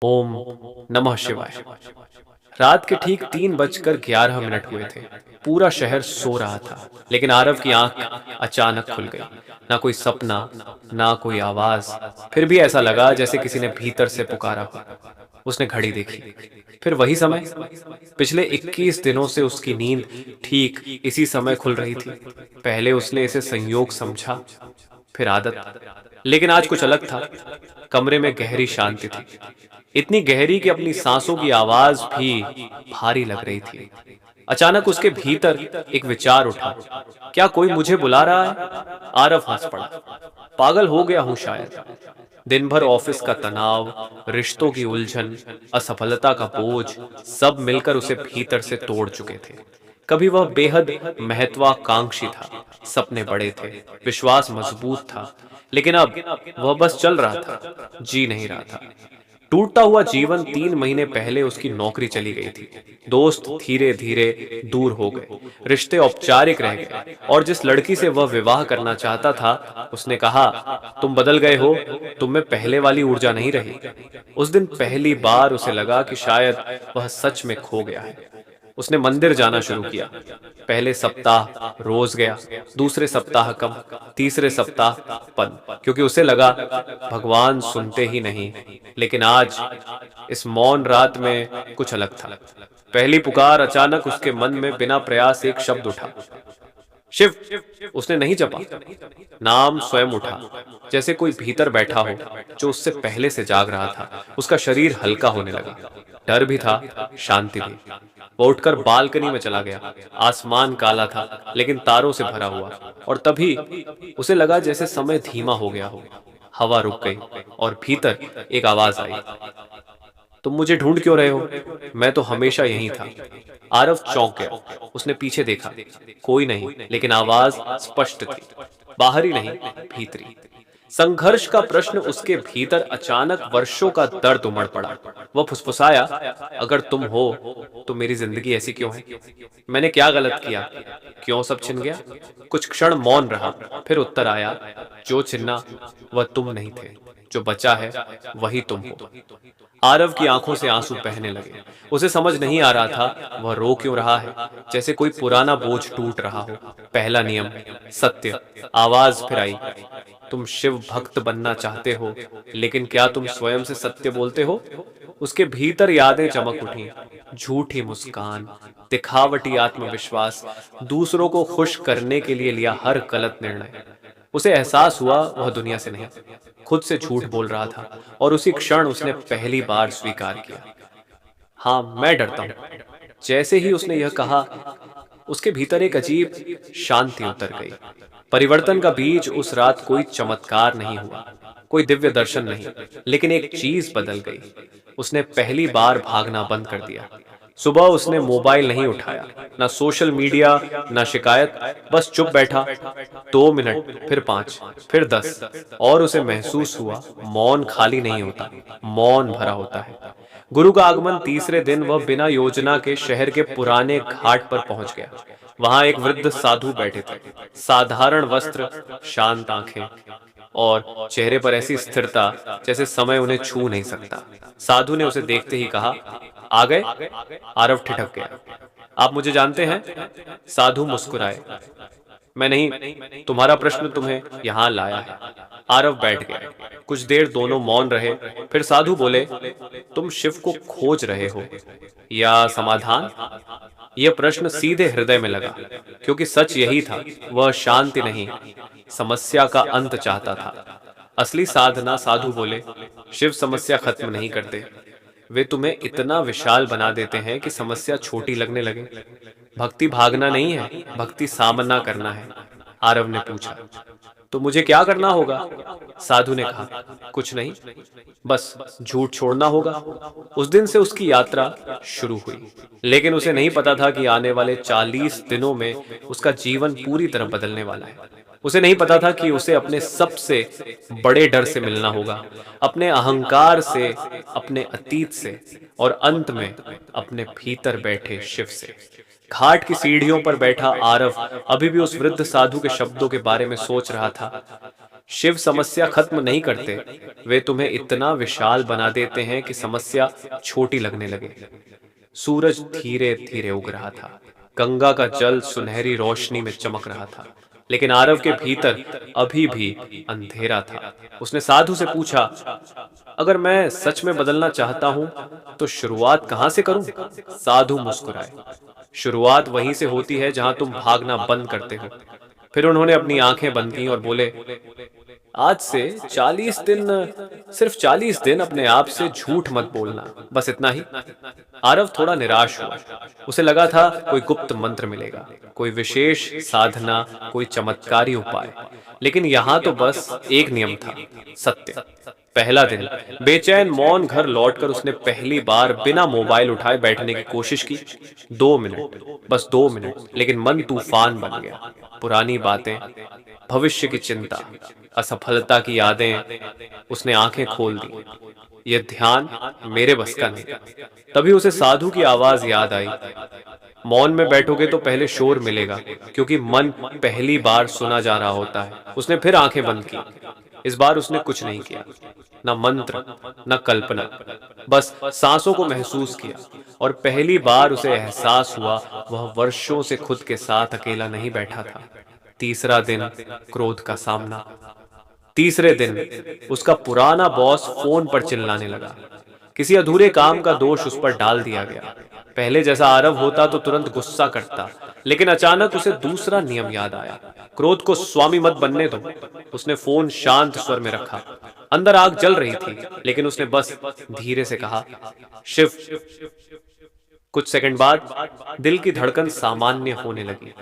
ओम नमः शिवाय। रात के ठीक 3:11 हुए थे। पूरा शहर सो रहा था, लेकिन आरव की आंख अचानक खुल गई। ना कोई सपना, ना कोई आवाज, फिर भी ऐसा लगा जैसे किसी ने भीतर से पुकारा हो। उसने घड़ी देखी, फिर वही समय। पिछले 21 दिनों से उसकी नींद ठीक इसी समय खुल रही थी। पहले उसने इसे संयोग समझा, फिर आदत, लेकिन आज कुछ अलग था। कमरे में गहरी शांति थी, इतनी गहरी कि अपनी सांसों की आवाज भी भारी लग रही थी। अचानक उसके भीतर एक विचार उठा, क्या कोई मुझे बुला रहा है? आरव हंस पड़ा। पागल हो गया हूं शायद। दिन भर ऑफिस का तनाव, रिश्तों की उलझन, असफलता का बोझ, सब मिलकर उसे भीतर से तोड़ चुके थे। कभी वह बेहद महत्वाकांक्षी था, सपने बड़े थे, विश्वास मजबूत था, लेकिन अब वह बस चल रहा था, जी नहीं रहा था। टूटता हुआ जीवन 3 महीने पहले उसकी नौकरी चली गई थी। दोस्त धीरे धीरे दूर हो गए, रिश्ते औपचारिक रह गए, और जिस लड़की से वह विवाह करना चाहता था, उसने कहा, तुम बदल गए हो, तुम में पहले वाली ऊर्जा नहीं रही। उस दिन पहली बार उसे लगा कि शायद वह सच में खो गया है। उसने मंदिर जाना शुरू किया। पहले सप्ताह रोज गया, दूसरे सप्ताह कम, तीसरे सप्ताह पन, क्योंकि उसे लगा भगवान सुनते ही नहीं। लेकिन आज इस मौन रात में कुछ अलग था। पहली पुकार अचानक उसके मन में बिना प्रयास एक शब्द उठा, शिव। उसने नहीं जपा, नाम स्वयं उठा, जैसे कोई भीतर बैठा हो जो उससे पहले से जाग रहा था। उसका शरीर हल्का होने लगा, डर भी था, शांति भी। वो उठकर बालकनी में चला गया। आसमान काला था, लेकिन तारों से भरा हुआ, और तभी उसे लगा जैसे समय धीमा हो गया हो। हवा रुक गई, और भीतर एक आवाज आई, तुम मुझे ढूंढ क्यों रहे हो? मैं तो हमेशा यहीं था। आरव चौंक गया। उसने पीछे देखा, कोई नहीं, लेकिन आवाज स्पष्ट थी, बाहरी नहीं, भीतरी। संघर्ष का प्रश्न उसके भीतर अचानक वर्षों का दर्द उमड़ पड़ा। वह फुसफुसाया, अगर तुम हो तो मेरी जिंदगी ऐसी क्यों है? मैंने क्या गलत किया? क्यों सब छिन गया? कुछ क्षण मौन रहा, फिर उत्तर आया, जो छिन्ना वह तुम नहीं थे, जो बचा है वही तुम हो। आरव की आंखों से आंसू बहने लगे। उसे समझ नहीं आ रहा था वह रो क्यों रहा है, जैसे कोई पुराना बोझ टूट रहा हो। पहला नियम, सत्य। आवाज फिर आई, तुम शिव भक्त बनना चाहते हो, लेकिन क्या तुम स्वयं से सत्य बोलते हो? उसके भीतर यादें चमक उठी, झूठी मुस्कान, दिखावटी आत्मविश्वास, दूसरों को खुश करने के लिए लिया हर गलत निर्णय। उसे एहसास हुआ वह दुनिया से नहीं, खुद से झूठ बोल रहा था, और उसी क्षण उसने पहली बार स्वीकार किया, हाँ मैं डरता हूं। जैसे ही उसने यह कहा, उसके भीतर एक अजीब शांति उतर गई। परिवर्तन का बीज उस रात कोई चमत्कार नहीं हुआ, कोई दिव्य दर्शन नहीं, लेकिन एक चीज बदल गई। उसने पहली बार भागना बंद कर दिया। सुबह उसने मोबाइल नहीं उठाया, ना सोशल मीडिया, ना शिकायत, बस चुप बैठा। 2 मिनट, फिर 5, फिर 10, और उसे महसूस हुआ मौन खाली नहीं होता, मौन भरा होता है। गुरु का आगमन तीसरे दिन वह बिना योजना के शहर के पुराने घाट पर पहुंच गया। वहां एक वृद्ध साधु बैठे थे, साधारण वस्त्र, शांत आंखें, और चेहरे पर ऐसी स्थिरता जैसे समय उन्हें छू नहीं सकता। साधु ने उसे देखते ही कहा, आ गए? आरव ठिठक गया। आप मुझे जानते हैं? साधु मुस्कुराए। मैं नहीं, तुम्हारा प्रश्न तुम्हें यहां लाया है। आरव बैठ गया। कुछ देर दोनों मौन रहे, फिर साधु बोले, तुम शिव को खोज रहे हो या समाधान? यह प्रश्न सीधे हृदय में लगा, क्योंकि सच यही था, वह शांति नहीं, समस्या का अंत चाहता था। असली साधना, साधु बोले, शिव समस्या खत्म नहीं करते, वे तुम्हें इतना विशाल बना देते हैं कि समस्या छोटी लगने लगे। भक्ति भागना नहीं है, भक्ति सामना करना है। आरव ने पूछा, तो मुझे क्या करना होगा? साधु ने कहा, कुछ नहीं, बस झूठ छोड़ना होगा। उस दिन से उसकी यात्रा शुरू हुई, लेकिन उसे नहीं पता था कि आने वाले 40 दिनों में उसका जीवन पूरी तरह बदलने वाला है। उसे नहीं पता था कि उसे अपने सबसे बड़े डर से मिलना होगा, अपने अहंकार से, अपने अतीत से, और अंत में अपने भीतर बैठे शिव से। घाट की सीढ़ियों पर बैठा आरव अभी भी उस वृद्ध साधु के शब्दों के बारे में सोच रहा था, शिव समस्या खत्म नहीं करते, वे तुम्हें इतना विशाल बना देते हैं कि समस्या छोटी लगने लगे। सूरज धीरे धीरे उग रहा था। गंगा का जल सुनहरी रोशनी में चमक रहा था, लेकिन आरव के भीतर अभी भी अंधेरा था। उसने साधु से पूछा, अगर मैं सच में बदलना चाहता हूं तो शुरुआत कहां से करूं? साधु मुस्कुराए, शुरुआत वहीं से होती है जहां तुम भागना बंद करते हो। फिर उन्होंने अपनी आंखें बंद की और बोले, आज से 40 दिन, सिर्फ 40 दिन अपने आप से झूठ मत बोलना, बस इतना ही। आरव थोड़ा निराश हुआ। उसे लगा था कोई गुप्त मंत्र मिलेगा, कोई विशेष साधना, कोई चमत्कारी उपाय। लेकिन यहाँ तो बस एक नियम था, सत्य। पहला दिन बेचैन मौन घर लौटकर उसने पहली बार बिना मोबाइल उठाए बैठने की कोशिश की। 2 मिनट, बस 2 मिनट, लेकिन मन तूफान बन गया। पुरानी बातें, भविष्य की चिंता, असफलता की यादें। उसने आंखें खोल दी। यह ध्यान मेरे बस का नहीं। तभी उसे साधु की आवाज याद आई, मौन में बैठोगे तो पहले शोर मिलेगा, क्योंकि मन पहली बार सुना जा रहा होता है। उसने फिर आंखें बंद की। इस बार उसने कुछ नहीं किया, न मंत्र, न कल्पना, बस सांसों को महसूस किया। और पहली बार उसे एहसास हुआ वह वर्षों से खुद के साथ अकेला नहीं बैठा था। तीसरा दिन, क्रोध का सामना। तीसरे दिन उसका पुराना बॉस फोन पर चिल्लाने लगा। किसी अधूरे काम का दोष उस पर डाल दिया गया। पहले जैसा आरव होता तो तुरंत गुस्सा करता, लेकिन अचानक उसे दूसरा नियम याद आया, क्रोध को स्वामी मत बनने दो। उसने फोन शांत स्वर में रखा। अंदर आग जल रही थी, लेकिन उसने बस धीरे से कहा, शिव। कुछ सेकंड बाद दिल की धड़कन सामान्य होने लगी।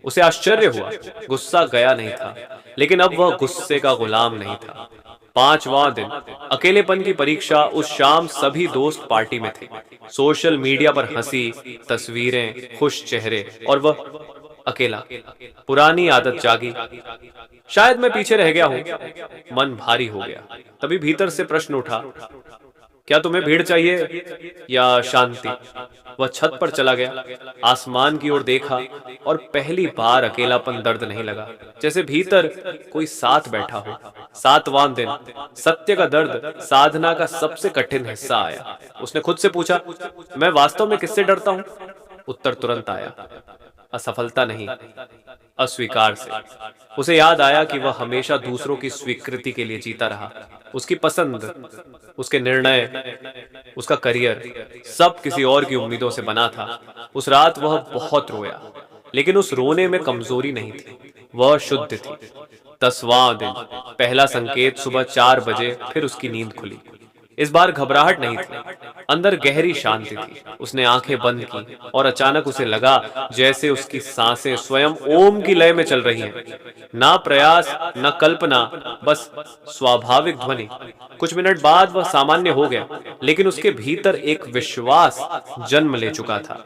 उसे आश्चर्य हुआ, गुस्सा गया नहीं था, लेकिन अब वह गुस्से का गुलाम नहीं था। 5वां दिन, अकेलेपन की परीक्षा। उस शाम सभी दोस्त पार्टी में थे। सोशल मीडिया पर हंसी, तस्वीरें, खुश चेहरे, और वह अकेला। पुरानी आदत जागी, शायद मैं पीछे रह गया हूं। मन भारी हो गया। तभी भीतर से प्रश्न उठा, क्या तुम्हें भीड़ चाहिए या शांति? वह छत पर चला गया, आसमान की ओर देखा, और पहली बार अकेलापन दर्द नहीं लगा, जैसे भीतर कोई साथ बैठा हो। 7वां दिन, सत्य का दर्द, साधना का सबसे कठिन हिस्सा आया। उसने खुद से पूछा, मैं वास्तव में किससे डरता हूं? उत्तर तुरंत आया, असफलता नहीं, अस्वीकार से। उसे याद आया कि वह हमेशा दूसरों की स्वीकृति के लिए जीता रहा। उसकी पसंद, उसके निर्णय, उसका करियर, सब किसी और की उम्मीदों से बना था। उस रात वह बहुत रोया, लेकिन उस रोने में कमजोरी नहीं थी, वह शुद्ध थी। 10वां दिन, पहला संकेत सुबह 4 बजे, फिर उसकी नींद खुली। इस बार घबराहट नहीं थी, अंदर गहरी शांति थी। उसने आंखें बंद की और अचानक उसे लगा जैसे उसकी सांसें स्वयं ओम की लय में चल रही हैं। ना प्रयास, ना कल्पना, बस स्वाभाविक ध्वनि। कुछ मिनट बाद वह सामान्य हो गया, लेकिन उसके भीतर एक विश्वास जन्म ले चुका था,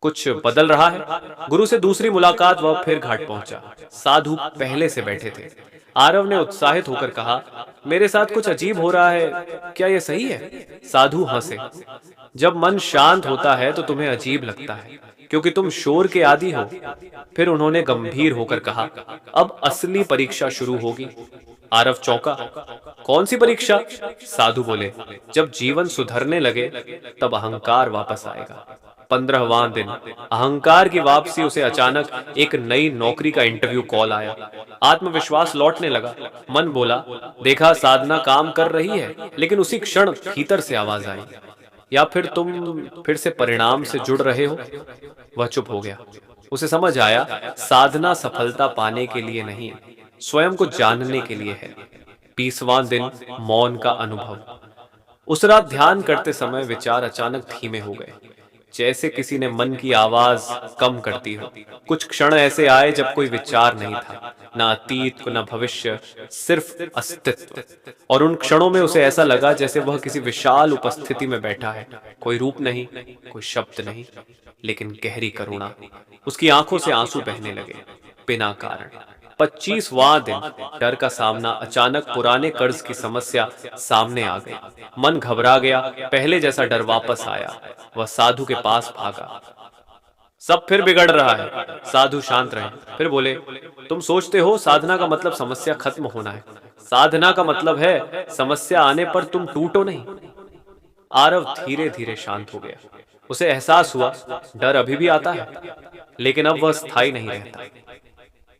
कुछ बदल रहा है। गुरु से दूसरी मुलाकात, वह फिर घाट पहुंचा। साधु पहले से बैठे थे। आरव ने उत्साहित होकर कहा, मेरे साथ कुछ अजीब हो रहा है, क्या यह सही है? साधु हंसे, जब मन शांत होता है तो तुम्हें अजीब लगता है, क्योंकि तुम शोर के आदी हो। फिर उन्होंने गंभीर होकर कहा, अब असली परीक्षा शुरू होगी। आरव चौंका, कौन सी परीक्षा? साधु बोले, जब जीवन सुधरने लगे तब अहंकार वापस आएगा। 15वां दिन, अहंकार की वापसी। उसे अचानक एक नई नौकरी का इंटरव्यू कॉल आया। आत्मविश्वास लौटने लगा। मन बोला, देखा साधना काम कर रही है। लेकिन उसी क्षण भीतर से आवाज आई, या फिर तुम फिर से परिणाम से जुड़ रहे हो? वह चुप हो गया। उसे समझ आया, साधना सफलता पाने के लिए नहीं, स्वयं को जानने के लिए है। 20वां दिन, मौन का अनुभव। उस रात ध्यान करते समय विचार अचानक धीमे हो गए, जैसे किसी ने मन की आवाज कम करती हो। कुछ क्षण ऐसे आए जब कोई विचार नहीं था, ना अतीत ना भविष्य, सिर्फ अस्तित्व। और उन क्षणों में उसे ऐसा लगा जैसे वह किसी विशाल उपस्थिति में बैठा है। कोई रूप नहीं, कोई शब्द नहीं, लेकिन गहरी करुणा। उसकी आंखों से आंसू बहने लगे, बिना कारण। 25वां दिन, डर का सामना। अचानक पुराने कर्ज की समस्या सामने आ गई। मन घबरा गया, पहले जैसा डर वापस आया। वह साधु के पास भागा। सब फिर बिगड़ रहा है। साधु शांत रहे, फिर बोले, तुम सोचते हो साधना का मतलब समस्या खत्म होना है। साधना का मतलब है समस्या आने पर तुम टूटो नहीं। आरव धीरे धीरे शांत हो गया। उसे एहसास हुआ डर अभी भी आता है, लेकिन अब वह स्थायी नहीं रहता।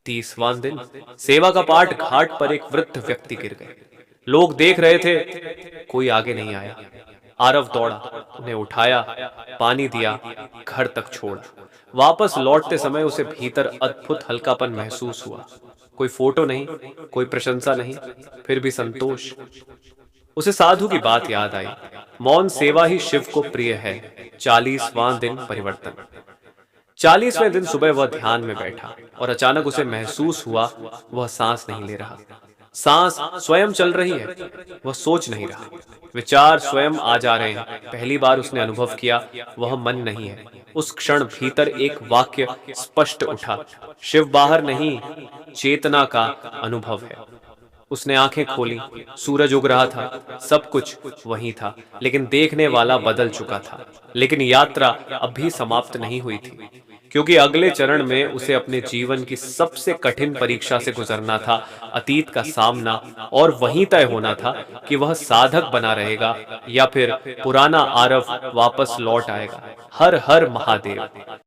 30वां दिन सेवा का पाठ घाट पर एक वृद्ध व्यक्ति गिर गए। लोग देख रहे थे, कोई आगे नहीं आया। आरव दौड़ा, उन्हें उठाया, पानी दिया, घर तक छोड़ा। वापस लौटते समय उसे भीतर अद्भुत हल्कापन महसूस हुआ। कोई फोटो नहीं, कोई प्रशंसा नहीं, फिर भी संतोष। उसे साधु की बात याद आई, मौन सेवा ही शिव को प्रिय है। 40वां दिन परिवर्तन। 40वें दिन सुबह वह ध्यान में बैठा और अचानक उसे महसूस हुआ वह सांस नहीं ले रहा। सांस स्वयं चल रही है, वह सोच नहीं रहा। विचार स्वयं आ जा रहे हैं। पहली बार उसने अनुभव किया वह मन नहीं है। उस क्षण भीतर एक वाक्य स्पष्ट उठा, शिव बाहर नहीं, चेतना का अनुभव है। उसने आंखें खोली, सूरज उग रहा था, सब कुछ वही था, लेकिन देखने वाला बदल चुका था। लेकिन यात्रा अब भी समाप्त नहीं हुई थी, क्योंकि अगले चरण में उसे अपने जीवन की सबसे कठिन परीक्षा से गुजरना था, अतीत का सामना, और वहीं तय होना था कि वह साधक बना रहेगा या फिर पुराना आरव वापस लौट आएगा। हर हर महादेव।